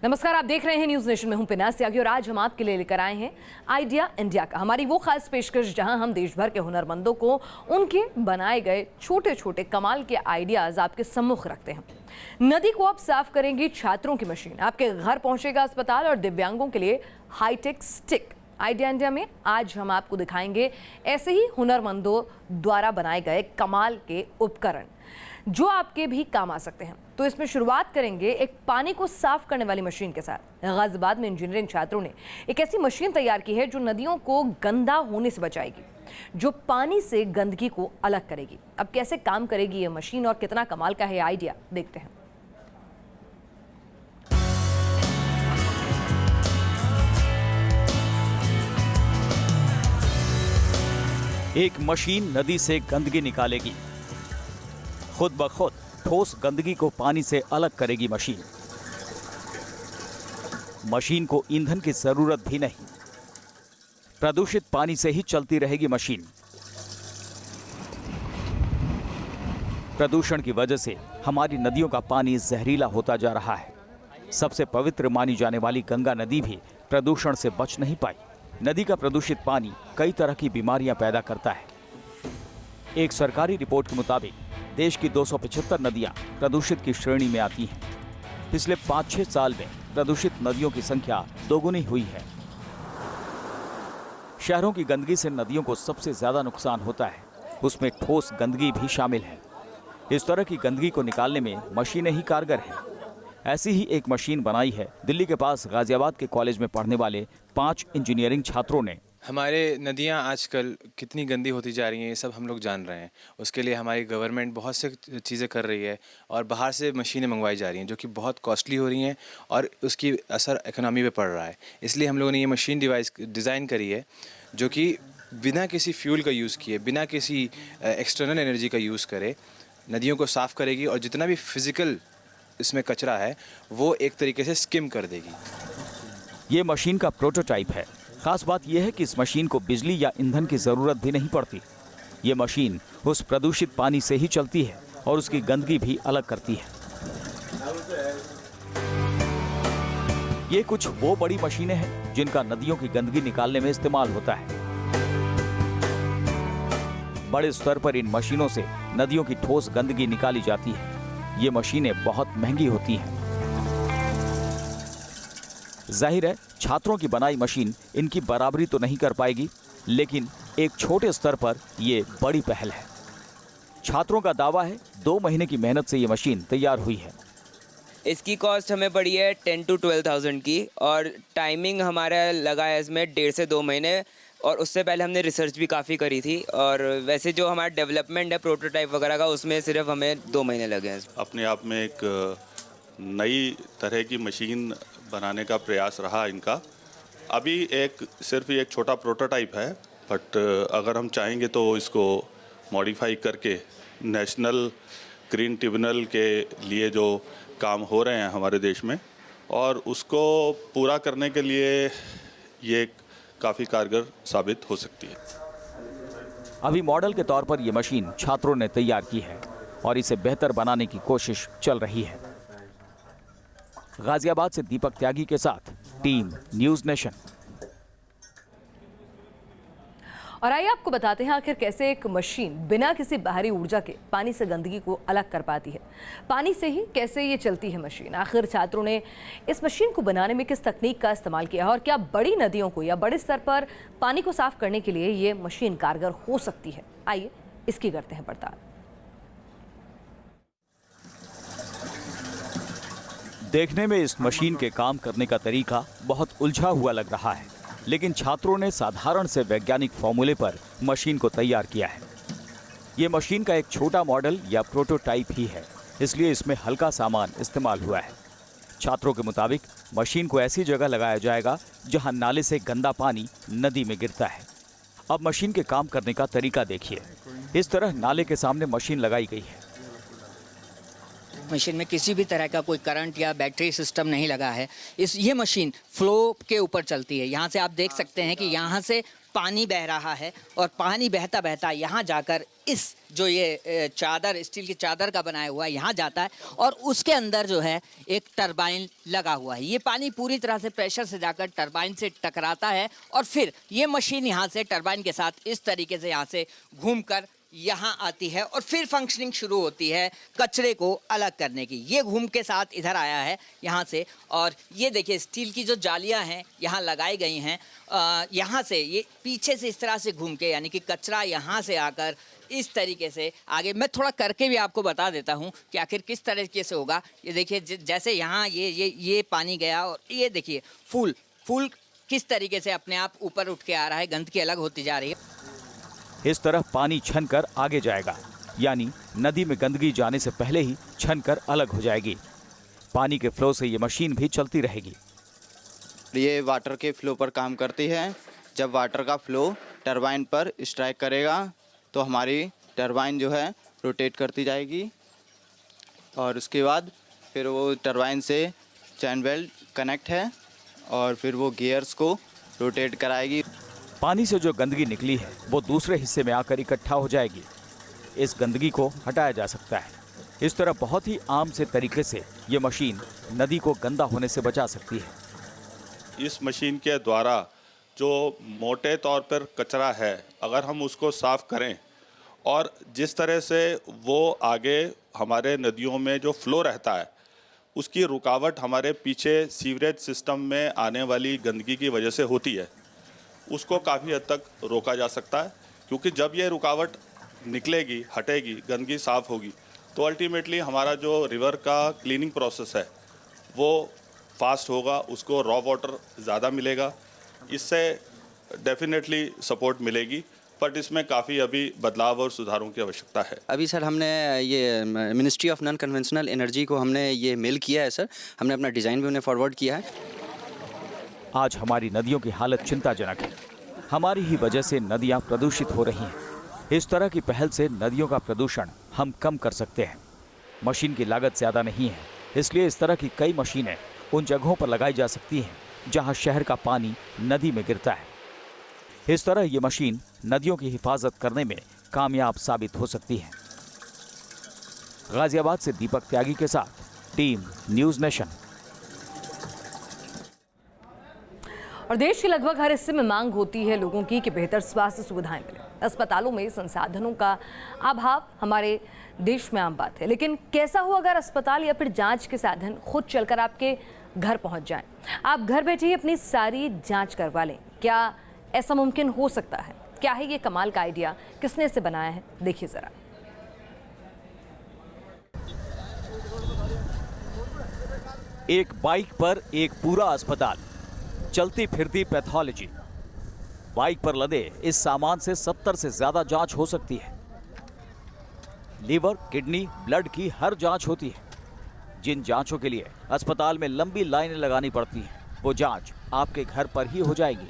नमस्कार, आप देख रहे हैं न्यूज नेशन में हूं पिनास त्यागी और आज हम आपके लिए लेकर आए हैं आइडिया इंडिया का हमारी वो खास पेशकश जहां हम देश भर के हुनरमंदों को उनके बनाए गए छोटे छोटे कमाल के आइडियाज आपके सम्मुख रखते हैं। नदी को अब साफ करेंगी छात्रों की मशीन, आपके घर पहुंचेगा अस्पताल और दिव्यांगों के लिए हाईटेक स्टिक। आइडिया इंडिया में आज हम आपको दिखाएंगे ऐसे ही हुनरमंदों द्वारा बनाए गए कमाल के उपकरण जो आपके भी काम आ सकते हैं। तो इसमें शुरुआत करेंगे एक पानी को साफ करने वाली मशीन के साथ। गाजियाबाद में इंजीनियरिंग छात्रों ने एक ऐसी मशीन तैयार की है जो नदियों को गंदा होने से बचाएगी, जो पानी से गंदगी को अलग करेगी। अब कैसे काम करेगी ये मशीन और कितना कमाल का है आइडिया, देखते हैं। एक मशीन नदी से गंदगी निकालेगी, खुद ब खुद ठोस गंदगी को पानी से अलग करेगी मशीन। मशीन को ईंधन की जरूरत भी नहीं, प्रदूषित पानी से ही चलती रहेगी मशीन। प्रदूषण की वजह से हमारी नदियों का पानी जहरीला होता जा रहा है। सबसे पवित्र मानी जाने वाली गंगा नदी भी प्रदूषण से बच नहीं पाई। नदी का प्रदूषित पानी कई तरह की बीमारियां पैदा करता है। एक सरकारी रिपोर्ट के मुताबिक देश की 275 नदियां प्रदूषित की श्रेणी में आती हैं। पिछले 5-6 साल में प्रदूषित नदियों की संख्या दोगुनी हुई है। शहरों की गंदगी से नदियों को सबसे ज्यादा नुकसान होता है, उसमें ठोस गंदगी भी शामिल है। इस तरह की गंदगी को निकालने में मशीनें ही कारगर हैं। ऐसी ही एक मशीन बनाई है दिल्ली के पास गाजियाबाद के कॉलेज में पढ़ने वाले 5 इंजीनियरिंग छात्रों ने। हमारे नदियाँ आजकल कितनी गंदी होती जा रही हैं, ये सब हम लोग जान रहे हैं। उसके लिए हमारी गवर्नमेंट बहुत से चीज़ें कर रही है और बाहर से मशीनें मंगवाई जा रही हैं जो कि बहुत कॉस्टली हो रही हैं और उसकी असर इकोनॉमी पे पड़ रहा है। इसलिए हम लोगों ने ये मशीन डिज़ाइन करी है जो कि बिना किसी फ्यूल का यूज़ किए, बिना किसी एक्सटर्नल एनर्जी का यूज़ करे नदियों को साफ़ करेगी और जितना भी फिज़िकल इसमें कचरा है वो एक तरीके से स्किम कर देगी। ये मशीन का प्रोटोटाइप है। खास बात यह है कि इस मशीन को बिजली या ईंधन की जरूरत भी नहीं पड़ती। ये मशीन उस प्रदूषित पानी से ही चलती है और उसकी गंदगी भी अलग करती है। ये कुछ वो बड़ी मशीनें हैं जिनका नदियों की गंदगी निकालने में इस्तेमाल होता है। बड़े स्तर पर इन मशीनों से नदियों की ठोस गंदगी निकाली जाती है। ये मशीनें बहुत महंगी होती हैं। जाहिर है छात्रों की बनाई मशीन इनकी बराबरी तो नहीं कर पाएगी, लेकिन एक छोटे स्तर पर ये बड़ी पहल है। छात्रों का दावा है 2 महीने की मेहनत से ये मशीन तैयार हुई है। इसकी कॉस्ट हमें पड़ी है 10 to 12,000 की और टाइमिंग हमारा लगा है इसमें 1.5 से 2 महीने। और उससे पहले हमने रिसर्च भी काफ़ी करी थी और वैसे जो हमारा डेवलपमेंट है प्रोटोटाइप वगैरह का, उसमें सिर्फ हमें 2 महीने लगे हैं। अपने आप में एक नई तरह की मशीन बनाने का प्रयास रहा इनका। अभी सिर्फ एक छोटा प्रोटोटाइप है, बट अगर हम चाहेंगे तो इसको मॉडिफाई करके नेशनल ग्रीन ट्रिब्यूनल के लिए जो काम हो रहे हैं हमारे देश में, और उसको पूरा करने के लिए ये काफ़ी कारगर साबित हो सकती है। अभी मॉडल के तौर पर यह मशीन छात्रों ने तैयार की है और इसे बेहतर बनाने की कोशिश चल रही है। गाजियाबाद से दीपक त्यागी के साथ टीम न्यूज नेशन। और आइए आपको बताते हैं आखिर कैसे एक मशीन बिना किसी बाहरी ऊर्जा के पानी से गंदगी को अलग कर पाती है। पानी से ही कैसे ये चलती है मशीन। आखिर छात्रों ने इस मशीन को बनाने में किस तकनीक का इस्तेमाल किया है और क्या बड़ी नदियों को या बड़े स्तर पर पानी को साफ करने के लिए ये मशीन कारगर हो सकती है। आइए इसकी करते हैं पड़ताल। देखने में इस मशीन के काम करने का तरीका बहुत उलझा हुआ लग रहा है, लेकिन छात्रों ने साधारण से वैज्ञानिक फॉर्मूले पर मशीन को तैयार किया है। ये मशीन का एक छोटा मॉडल या प्रोटोटाइप ही है, इसलिए इसमें हल्का सामान इस्तेमाल हुआ है। छात्रों के मुताबिक मशीन को ऐसी जगह लगाया जाएगा जहां नाले से गंदा पानी नदी में गिरता है। अब मशीन के काम करने का तरीका देखिए। इस तरह नाले के सामने मशीन लगाई गई है। मशीन में किसी भी तरह का कोई करंट या बैटरी सिस्टम नहीं लगा है। ये मशीन फ्लो के ऊपर चलती है। यहाँ से आप देख सकते हैं कि यहाँ से पानी बह रहा है और पानी बहता बहता यहाँ जाकर इस जो ये चादर, स्टील की चादर का बनाया हुआ है, यहाँ जाता है और उसके अंदर जो है एक टरबाइन लगा हुआ है। ये पानी पूरी तरह से प्रेशर से जाकर टरबाइन से टकराता है और फिर ये मशीन यहाँ से टरबाइन के साथ इस तरीके से यहाँ से घूमकर यहाँ आती है और फिर फंक्शनिंग शुरू होती है कचरे को अलग करने की। ये घूम के साथ इधर आया है यहाँ से और ये देखिए स्टील की जो जालियाँ हैं यहाँ लगाई गई हैं। यहाँ से ये पीछे से इस तरह से घूम के, यानी कि कचरा यहाँ से आकर इस तरीके से आगे, मैं थोड़ा करके भी आपको बता देता हूँ कि आखिर किस तरीके से होगा। ये देखिए जैसे यहाँ ये पानी गया और ये देखिए फूल किस तरीके से अपने आप ऊपर उठ के आ रहा है, गंदगी अलग होती जा रही है। इस तरह पानी छनकर आगे जाएगा, यानी नदी में गंदगी जाने से पहले ही छनकर अलग हो जाएगी। पानी के फ्लो से ये मशीन भी चलती रहेगी। ये वाटर के फ्लो पर काम करती है। जब वाटर का फ्लो टरबाइन पर स्ट्राइक करेगा तो हमारी टरबाइन जो है रोटेट करती जाएगी और उसके बाद फिर वो टरबाइन से चैन बेल्ट कनेक्ट है और फिर वो गियर्स को रोटेट कराएगी। पानी से जो गंदगी निकली है वो दूसरे हिस्से में आकर इकट्ठा हो जाएगी। इस गंदगी को हटाया जा सकता है। इस तरह बहुत ही आम से तरीके से ये मशीन नदी को गंदा होने से बचा सकती है। इस मशीन के द्वारा जो मोटे तौर पर कचरा है, अगर हम उसको साफ़ करें और जिस तरह से वो आगे हमारे नदियों में जो फ्लो रहता है उसकी रुकावट हमारे पीछे सीवरेज सिस्टम में आने वाली गंदगी की वजह से होती है, उसको काफ़ी हद तक रोका जा सकता है। क्योंकि जब ये रुकावट निकलेगी, हटेगी, गंदगी साफ़ होगी तो अल्टीमेटली हमारा जो रिवर का क्लीनिंग प्रोसेस है वो फास्ट होगा, उसको रॉ वाटर ज़्यादा मिलेगा। इससे डेफिनेटली सपोर्ट मिलेगी, बट इसमें काफ़ी अभी बदलाव और सुधारों की आवश्यकता है। अभी सर हमने ये ministry of non conventional energy को हमने ये मेल किया है सर, हमने अपना डिज़ाइन भी उन्हें फॉरवर्ड किया है। आज हमारी नदियों की हालत चिंताजनक है। हमारी ही वजह से नदियां प्रदूषित हो रही हैं। इस तरह की पहल से नदियों का प्रदूषण हम कम कर सकते हैं। मशीन की लागत ज़्यादा नहीं है, इसलिए इस तरह की कई मशीनें उन जगहों पर लगाई जा सकती हैं जहां शहर का पानी नदी में गिरता है। इस तरह ये मशीन नदियों की हिफाजत करने में कामयाब साबित हो सकती है। गाजियाबाद से दीपक त्यागी के साथ टीम न्यूज़ नेशन। और देश के लगभग हर हिस्से में मांग होती है लोगों की कि बेहतर स्वास्थ्य सुविधाएं मिले। अस्पतालों में संसाधनों का अभाव हमारे देश में आम बात है, लेकिन कैसा हो अगर अस्पताल या फिर जांच के साधन खुद चलकर आपके घर पहुंच जाएं? आप घर बैठे ही अपनी सारी जांच करवा लें। क्या ऐसा मुमकिन हो सकता है? क्या है ये कमाल का आइडिया? किसने इसे बनाया है? देखिए जरा। एक बाइक पर एक पूरा अस्पताल, चलती फिरती पैथोलॉजी। बाइक पर लदे इस सामान से 70 से ज्यादा जांच हो सकती है। लीवर, किडनी, ब्लड की हर जांच होती है। जिन जांचों के लिए अस्पताल में लंबी लाइनें लगानी पड़ती हैं, वो जांच आपके घर पर ही हो जाएगी।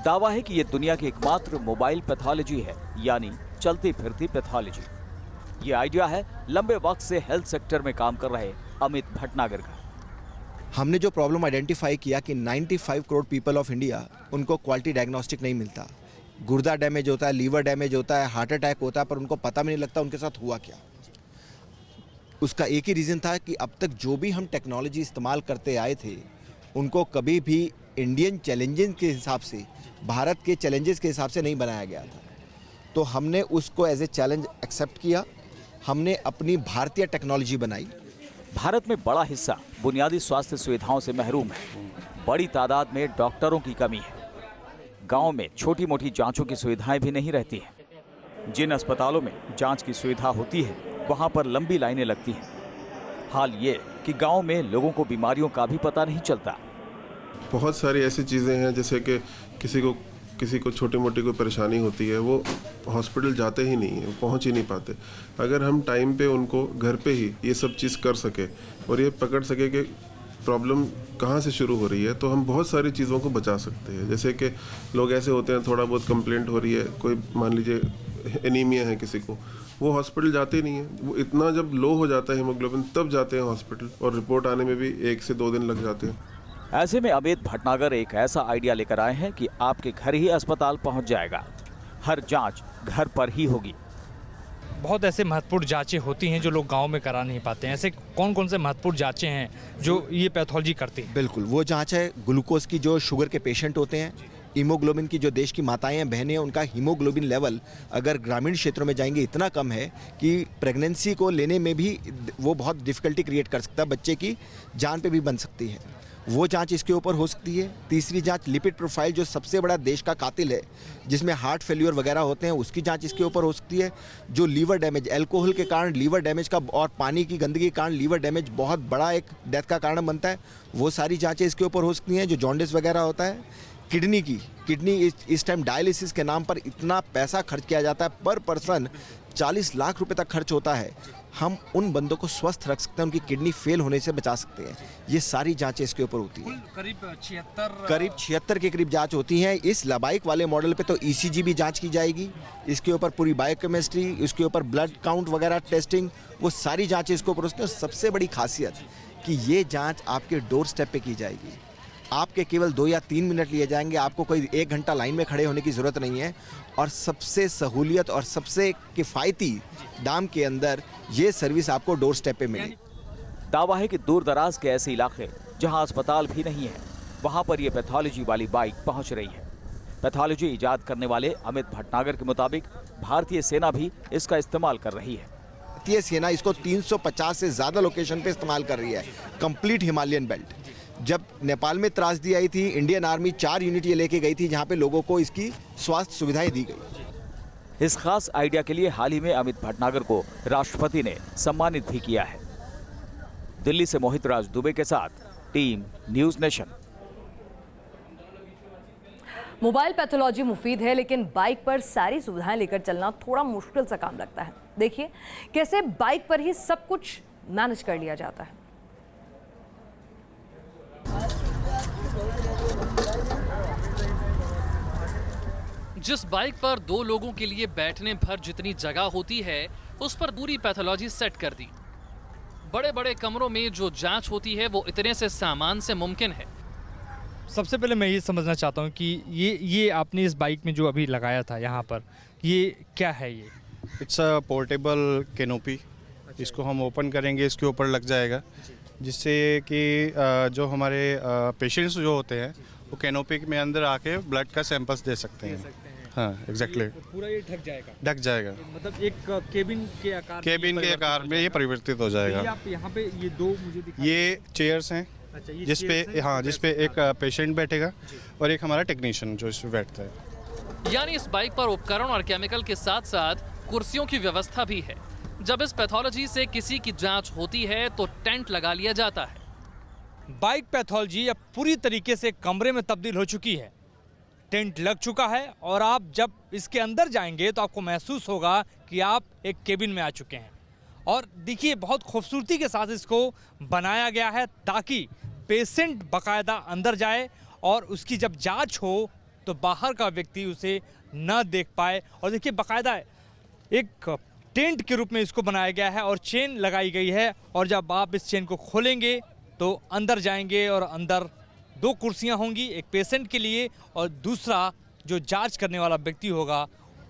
दावा है कि ये दुनिया की एकमात्र मोबाइल पैथोलॉजी है, यानी चलती फिरती पैथोलॉजी। ये आइडिया है लंबे वक्त से हेल्थ सेक्टर में काम कर रहे अमित भटनागर का। हमने जो प्रॉब्लम आइडेंटिफाई किया कि 95 करोड़ पीपल ऑफ इंडिया, उनको क्वालिटी डायग्नोस्टिक नहीं मिलता। गुर्दा डैमेज होता है, लीवर डैमेज होता है, हार्ट अटैक होता है, पर उनको पता भी नहीं लगता उनके साथ हुआ क्या। उसका एक ही रीज़न था कि अब तक जो भी हम टेक्नोलॉजी इस्तेमाल करते आए थे उनको कभी भी इंडियन चैलेंजेस के हिसाब से, भारत के चैलेंजेस के हिसाब से नहीं बनाया गया था। तो हमने उसको एज ए चैलेंज एक्सेप्ट किया। हमने अपनी भारतीय टेक्नोलॉजी बनाई। भारत में बड़ा हिस्सा बुनियादी स्वास्थ्य सुविधाओं से महरूम है। बड़ी तादाद में डॉक्टरों की कमी है। गांव में छोटी मोटी जांचों की सुविधाएं भी नहीं रहती हैं। जिन अस्पतालों में जांच की सुविधा होती है वहां पर लंबी लाइनें लगती हैं। हाल ये कि गांव में लोगों को बीमारियों का भी पता नहीं चलता। बहुत सारी ऐसी चीज़ें हैं जैसे कि किसी को छोटी मोटी कोई परेशानी होती है, वो हॉस्पिटल जाते ही नहीं है, पहुंच ही नहीं पाते। अगर हम टाइम पे उनको घर पे ही ये सब चीज़ कर सके और ये पकड़ सके कि प्रॉब्लम कहाँ से शुरू हो रही है, तो हम बहुत सारी चीज़ों को बचा सकते हैं। जैसे कि लोग ऐसे होते हैं, थोड़ा बहुत कंप्लेंट हो रही है, कोई मान लीजिए एनीमिया है किसी को, वो हॉस्पिटल जाते ही नहीं है। वो इतना जब लो हो जाता है हीमोग्लोबिन तब जाते हैं हॉस्पिटल, और रिपोर्ट आने में भी 1 से 2 दिन लग जाते हैं। ऐसे में अमित भटनागर एक ऐसा आइडिया लेकर आए हैं कि आपके घर ही अस्पताल पहुंच जाएगा। हर जांच घर पर ही होगी। बहुत ऐसे महत्वपूर्ण जांचें होती हैं जो लोग गांव में करा नहीं पाते हैं। ऐसे कौन कौन से महत्वपूर्ण जांचें हैं जो ये पैथोलॉजी करती है? बिल्कुल, वो जांच है ग्लूकोज की, जो शुगर के पेशेंट होते हैं, हीमोग्लोबिन की, जो देश की माताएं बहनें हैं उनका हीमोग्लोबिन लेवल अगर ग्रामीण क्षेत्रों में जाएंगे इतना कम है कि प्रेगनेंसी को लेने में भी वो बहुत डिफिकल्टी क्रिएट कर सकता है, बच्चे की जान पे भी बन सकती है। वो जांच इसके ऊपर हो सकती है। तीसरी जांच लिपिड प्रोफाइल, जो सबसे बड़ा देश का कातिल है, जिसमें हार्ट फेल्यूर वगैरह होते हैं, उसकी जांच इसके ऊपर हो सकती है। जो लीवर डैमेज, अल्कोहल के कारण लीवर डैमेज का और पानी की गंदगी के कारण लीवर डैमेज बहुत बड़ा एक डेथ का कारण बनता है, वो सारी जांचें इसके ऊपर हो सकती हैं। जो जॉन्डिस वगैरह होता है, किडनी इस टाइम डायलिसिस के नाम पर इतना पैसा खर्च किया जाता है, पर पर्सन 40 लाख रुपए तक खर्च होता है। हम उन बंदों को स्वस्थ रख सकते हैं, उनकी किडनी फेल होने से बचा सकते हैं। ये सारी जांचें इसके ऊपर होती हैं। करीब 76 के करीब जांच होती हैं। इस लबाइक वाले मॉडल पे तो ईसीजी भी जांच की जाएगी, इसके ऊपर पूरी बायोकेमिस्ट्री, इसके ऊपर ब्लड काउंट वगैरह टेस्टिंग, वो सारी जांचें इसके ऊपर होती हैं। और सबसे बड़ी खासियत कि ये जांच आपके डोर स्टेप पे की जाएगी। आपके केवल 2 या 3 मिनट लिए जाएंगे, आपको कोई 1 घंटा लाइन में खड़े होने की ज़रूरत नहीं है। और सबसे सहूलियत और सबसे किफ़ायती दाम के अंदर ये सर्विस आपको डोर स्टेप पे मिलेगी। दावा है कि दूर दराज के ऐसे इलाके जहां अस्पताल भी नहीं है, वहां पर यह पैथोलॉजी वाली बाइक पहुंच रही है। पैथोलॉजी इजाद करने वाले अमित भटनागर के मुताबिक भारतीय सेना भी इसका इस्तेमाल कर रही है। भारतीय सेना इसको 350 से ज़्यादा लोकेशन पे इस्तेमाल कर रही है। Complete Himalayan belt. जब नेपाल में त्रासदी आई थी, इंडियन आर्मी 4 यूनिट ये लेके गई थी, जहाँ पे लोगों को इसकी स्वास्थ्य सुविधाएं दी गई। इस खास आइडिया के लिए हाल ही में अमित भटनागर को राष्ट्रपति ने सम्मानित भी किया है। दिल्ली से मोहित राज दुबे के साथ team news nation. Mobile pathology मुफीद है, लेकिन बाइक पर सारी सुविधाएं लेकर चलना थोड़ा मुश्किल सा काम लगता है। देखिए कैसे बाइक पर ही सब कुछ मैनेज कर लिया जाता है। जिस बाइक पर 2 लोगों के लिए बैठने भर जितनी जगह होती है, उस पर पूरी पैथोलॉजी सेट कर दी। बड़े बड़े कमरों में जो जांच होती है वो इतने से सामान से मुमकिन है। सबसे पहले मैं ये समझना चाहता हूँ कि ये आपने इस बाइक में जो अभी लगाया था यहाँ पर, ये क्या है? ये इट्स अ पोर्टेबल कैनोपी। इसको हम ओपन करेंगे, इसके ऊपर लग जाएगा, जिससे कि जो हमारे पेशेंट्स जो होते हैं वो कैनोपी में अंदर आके ब्लड का सैंपल्स दे सकते हैं। हाँ, एग्जैक्टली। पूरा ये ढक जाएगा। मतलब एक केबिन के आकार में ये परिवर्तित हो जाएगा। आप यहाँ पे ये 2 मुझे दिखा, ये चेयर्स हैं। अच्छा, जिसपे एक पेशेंट बैठेगा और एक हमारा टेक्नीशियन जो इसमें बैठता है। यानी इस बाइक पर उपकरण और केमिकल के साथ साथ कुर्सियों की व्यवस्था भी है। जब इस पैथोलॉजी से किसी की जांच होती है तो टेंट लगा लिया जाता है। बाइक पैथोलॉजी अब पूरी तरीके से कमरे में तब्दील हो चुकी है। टेंट लग चुका है और आप जब इसके अंदर जाएंगे तो आपको महसूस होगा कि आप एक केबिन में आ चुके हैं। और देखिए बहुत खूबसूरती के साथ इसको बनाया गया है ताकि पेशेंट बाकायदा अंदर जाए और उसकी जब जांच हो तो बाहर का व्यक्ति उसे न देख पाए। और देखिए बाकायदा एक टेंट के रूप में इसको बनाया गया है और चेन लगाई गई है। और जब आप इस चेन को खोलेंगे तो अंदर जाएंगे और अंदर 2 कुर्सियां होंगी, एक पेशेंट के लिए और दूसरा जो जांच करने वाला व्यक्ति होगा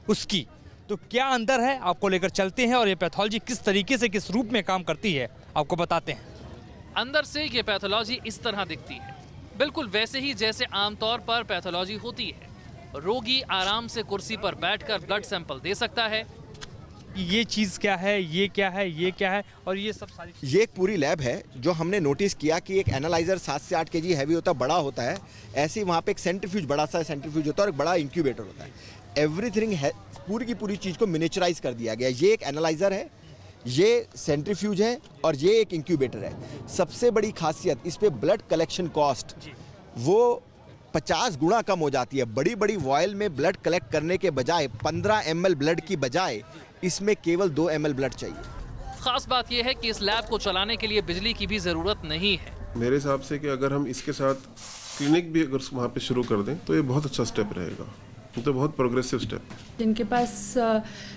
उसकी। तो क्या अंदर है आपको लेकर चलते हैं और ये पैथोलॉजी किस तरीके से किस रूप में काम करती है आपको बताते हैं। अंदर से ये पैथोलॉजी इस तरह दिखती है, बिल्कुल वैसे ही जैसे आमतौर पर पैथोलॉजी होती है। रोगी आराम से कुर्सी पर बैठकर ब्लड सैंपल दे सकता है। ये चीज़ क्या है, ये क्या है, ये क्या है और ये सब सारी। ये एक पूरी लैब है जो हमने नोटिस किया कि एक एनालाइजर 7 से 8 केजी हैवी होता है, बड़ा होता है। ऐसे ही वहाँ पे एक सेंट्रीफ्यूज, बड़ा सा सेंट्रीफ्यूज होता है और एक बड़ा इंक्यूबेटर होता है। एवरीथिंग है, पूरी की पूरी चीज़ को मिनिचराइज कर दिया गया। ये एक एनालाइजर है, ये सेंट्रीफ्यूज है और ये एक इंक्यूबेटर है। सबसे बड़ी खासियत इस पे ब्लड कलेक्शन कॉस्ट वो 50 गुना कम हो जाती है। बड़ी बड़ी वॉयल में ब्लड कलेक्ट करने के बजाय 15 ml ब्लड की बजाय इसमें केवल 2 ml ब्लड चाहिए। खास बात यह है कि इस लैब को चलाने के लिए बिजली की भी जरूरत नहीं है। मेरे हिसाब से कि अगर हम इसके साथ क्लिनिक भी अगर वहाँ पे शुरू कर दें तो ये बहुत अच्छा स्टेप रहेगा। तो बहुत प्रोग्रेसिव स्टेप। जिनके पास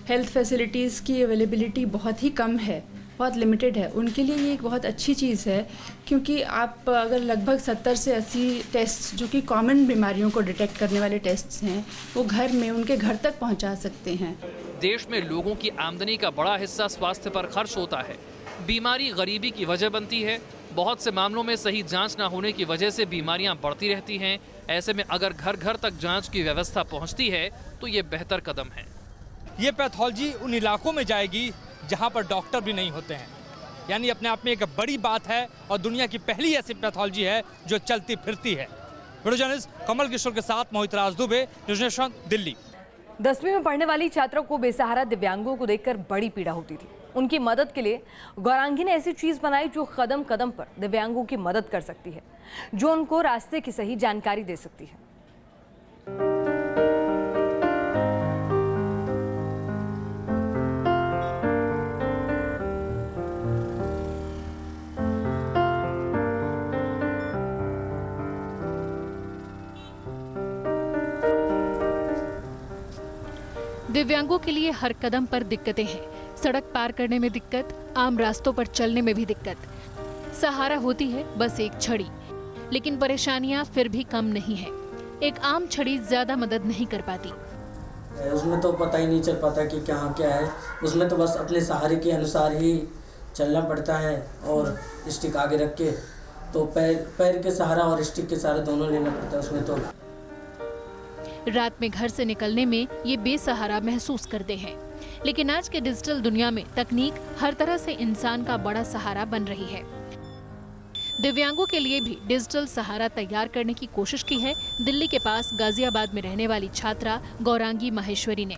हेल्थ फैसिलिटीज़ की अवेलेबिलिटी बहुत ही कम है बहुत लिमिटेड है, उनके लिए ये एक बहुत अच्छी चीज़ है, क्योंकि आप अगर लगभग 70 से 80 टेस्ट जो कि कॉमन बीमारियों को डिटेक्ट करने वाले टेस्ट्स हैं वो घर में उनके घर तक पहुंचा सकते हैं। देश में लोगों की आमदनी का बड़ा हिस्सा स्वास्थ्य पर खर्च होता है। बीमारी गरीबी की वजह बनती है। बहुत से मामलों में सही जांच न होने की वजह से बीमारियां बढ़ती रहती हैं। ऐसे में अगर घर घर तक जांच की व्यवस्था पहुंचती है तो ये बेहतर कदम है। ये पैथोलॉजी उन इलाकों में जाएगी जहां पर डॉक्टर भी नहीं होते हैं, यानी अपने आप में एक बड़ी बात है और दुनिया की पहली ऐसी पैथोलॉजी है जो चलती फिरती है। वीडियो जर्नलिस्ट कमल किशोर के साथ मोहित राज दुबे, न्यूज़ नेशन, दिल्ली। 10वीं में पढ़ने वाली छात्रों को बेसहारा दिव्यांगों को देखकर बड़ी पीड़ा होती थी। उनकी मदद के लिए गौरांगी ने ऐसी चीज बनाई जो कदम कदम पर दिव्यांगों की मदद कर सकती है, जो उनको रास्ते की सही जानकारी दे सकती है। दिव्यांगों के लिए हर कदम पर दिक्कतें हैं। सड़क पार करने में दिक्कत, आम रास्तों पर चलने में भी दिक्कत। सहारा होती है बस एक छड़ी, लेकिन परेशानियां फिर भी कम नहीं है। एक आम छड़ी ज्यादा मदद नहीं कर पाती। उसमें तो पता ही नहीं चल पाता कि कहाँ क्या है। उसमें तो बस अपने सहारे के अनुसार ही चलना पड़ता है और स्टिक आगे रख के, तो पैर के सहारा और स्टिक के सहारा दोनों लेना पड़ता है उसमें। तो रात में घर से निकलने में ये बेसहारा महसूस करते हैं, लेकिन आज के डिजिटल दुनिया में तकनीक हर तरह से इंसान का बड़ा सहारा बन रही है। दिव्यांगों के लिए भी डिजिटल सहारा तैयार करने की कोशिश की है दिल्ली के पास गाजियाबाद में रहने वाली छात्रा गौरांगी माहेश्वरी ने।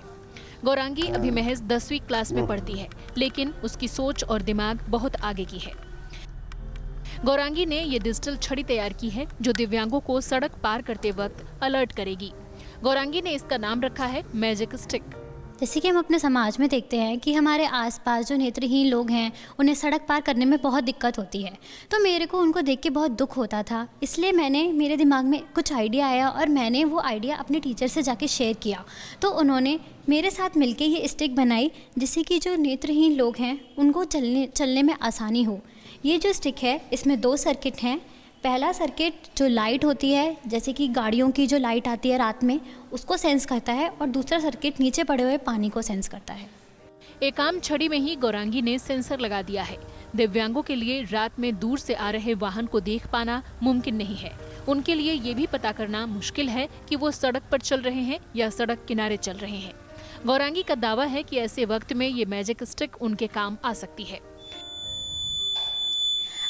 गौरांगी अभी महज 10वीं क्लास में पढ़ती है, लेकिन उसकी सोच और दिमाग बहुत आगे की है। गौरांगी ने ये डिजिटल छड़ी तैयार की है जो दिव्यांगों को सड़क पार करते वक्त अलर्ट करेगी। गौरांगी ने इसका नाम रखा है मैजिक स्टिक। जैसे कि हम अपने समाज में देखते हैं कि हमारे आसपास जो नेत्रहीन लोग हैं उन्हें सड़क पार करने में बहुत दिक्कत होती है, तो मेरे को उनको देख के बहुत दुख होता था। इसलिए मेरे दिमाग में कुछ आइडिया आया और मैंने वो आइडिया अपने टीचर से जाके शेयर किया। तो उन्होंने मेरे साथ मिलके ये स्टिक बनाई जिससे कि जो नेत्रहीन लोग हैं उनको चलने में आसानी हो। ये जो स्टिक है इसमें 2 सर्किट हैं। पहला सर्किट जो लाइट होती है, जैसे कि गाड़ियों की जो लाइट आती है रात में, उसको सेंस करता है, और दूसरा सर्किट नीचे पड़े हुए पानी को सेंस करता है। एक आम छड़ी में ही गौरांगी ने सेंसर लगा दिया है। दिव्यांगों के लिए रात में दूर से आ रहे वाहन को देख पाना मुमकिन नहीं है। उनके लिए ये भी पता करना मुश्किल है कि वो सड़क पर चल रहे हैं या सड़क किनारे चल रहे हैं। गौरांगी का दावा है कि ऐसे वक्त में ये मैजिक स्टिक उनके काम आ सकती है।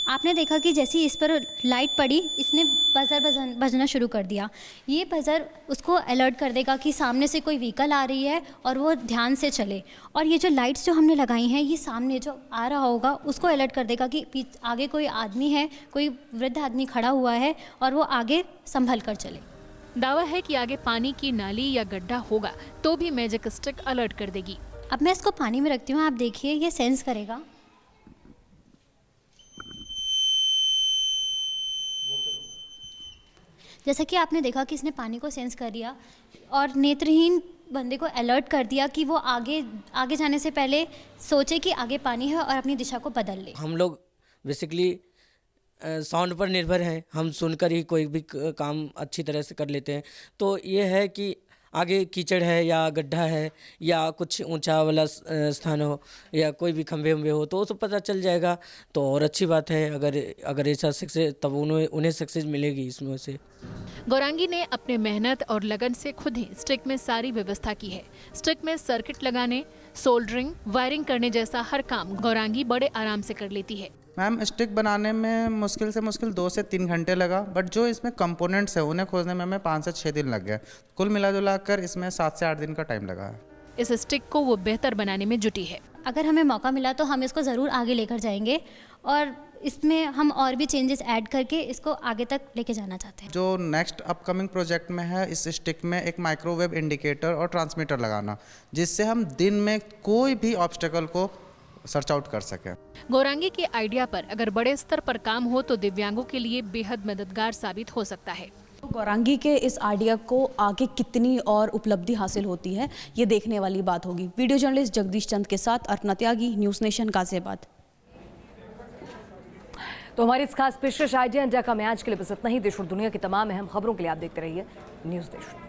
आपने देखा कि जैसे ही इस पर लाइट पड़ी, इसने बजर बजना शुरू कर दिया। ये बजर उसको अलर्ट कर देगा कि सामने से कोई व्हीकल आ रही है और वो ध्यान से चले। और ये जो लाइट्स जो हमने लगाई हैं, ये सामने जो आ रहा होगा उसको अलर्ट कर देगा कि आगे कोई आदमी है, कोई वृद्ध आदमी खड़ा हुआ है, और वो आगे संभल कर चले। दावा है कि आगे पानी की नाली या गड्ढा होगा तो भी मैजिक स्टिक अलर्ट कर देगी। अब मैं इसको पानी में रखती हूँ, आप देखिए ये सेंस करेगा। जैसा कि आपने देखा कि इसने पानी को सेंस कर लिया और नेत्रहीन बंदे को अलर्ट कर दिया कि वो आगे जाने से पहले सोचे कि आगे पानी है और अपनी दिशा को बदल ले। हम लोग बेसिकली साउंड पर निर्भर हैं, हम सुनकर ही कोई भी काम अच्छी तरह से कर लेते हैं। तो ये है कि आगे कीचड़ है या गड्ढा है या कुछ ऊंचा वाला स्थान हो या कोई भी खंभे वंभे हो तो पता चल जाएगा, तो और अच्छी बात है। अगर ऐसा सक्सेस, तब उन्हें सक्सेस मिलेगी इसमें से। गौरांगी ने अपने मेहनत और लगन से खुद ही स्टिक में सारी व्यवस्था की है। स्टिक में सर्किट लगाने, सोल्डरिंग, वायरिंग करने जैसा हर काम गौरांगी बड़े आराम से कर लेती है। मैम, स्टिक बनाने में मुश्किल से मुश्किल 2 से 3 घंटे लगा, बट जो इसमें कंपोनेंट्स है उन्हें खोजने में हमें 5 से 6 दिन लग गए। कुल मिला जुला कर इसमें 7 से 8 दिन का टाइम लगा है। इस स्टिक को वो बेहतर बनाने में जुटी है। अगर हमें मौका मिला तो हम इसको ज़रूर आगे लेकर जाएंगे और इसमें हम और भी चेंजेस ऐड करके इसको आगे तक लेके जाना चाहते हैं। जो नेक्स्ट अपकमिंग प्रोजेक्ट में है, इस स्टिक में एक माइक्रोवेव इंडिकेटर और ट्रांसमीटर लगाना, जिससे हम दिन में कोई भी ऑब्स्टेकल को सर्च आउट कर सके। गौरांगी के आइडिया पर अगर बड़े स्तर पर काम हो तो दिव्यांगों के लिए बेहद मददगार साबित हो सकता है। गौरांगी के इस आइडिया को आगे कितनी और उपलब्धि हासिल होती है, ये देखने वाली बात होगी। वीडियो जर्नलिस्ट जगदीश चंद के साथ अर्पणा त्यागी, न्यूज़ नेशन गाजियाबाद। तो हमारी इस खास पेशकश आइडिया इंडिया का मैं आज के लिए बस इतना ही। देश और दुनिया की तमाम अहम खबरों के लिए आप देखते रहिए न्यूज़ देश।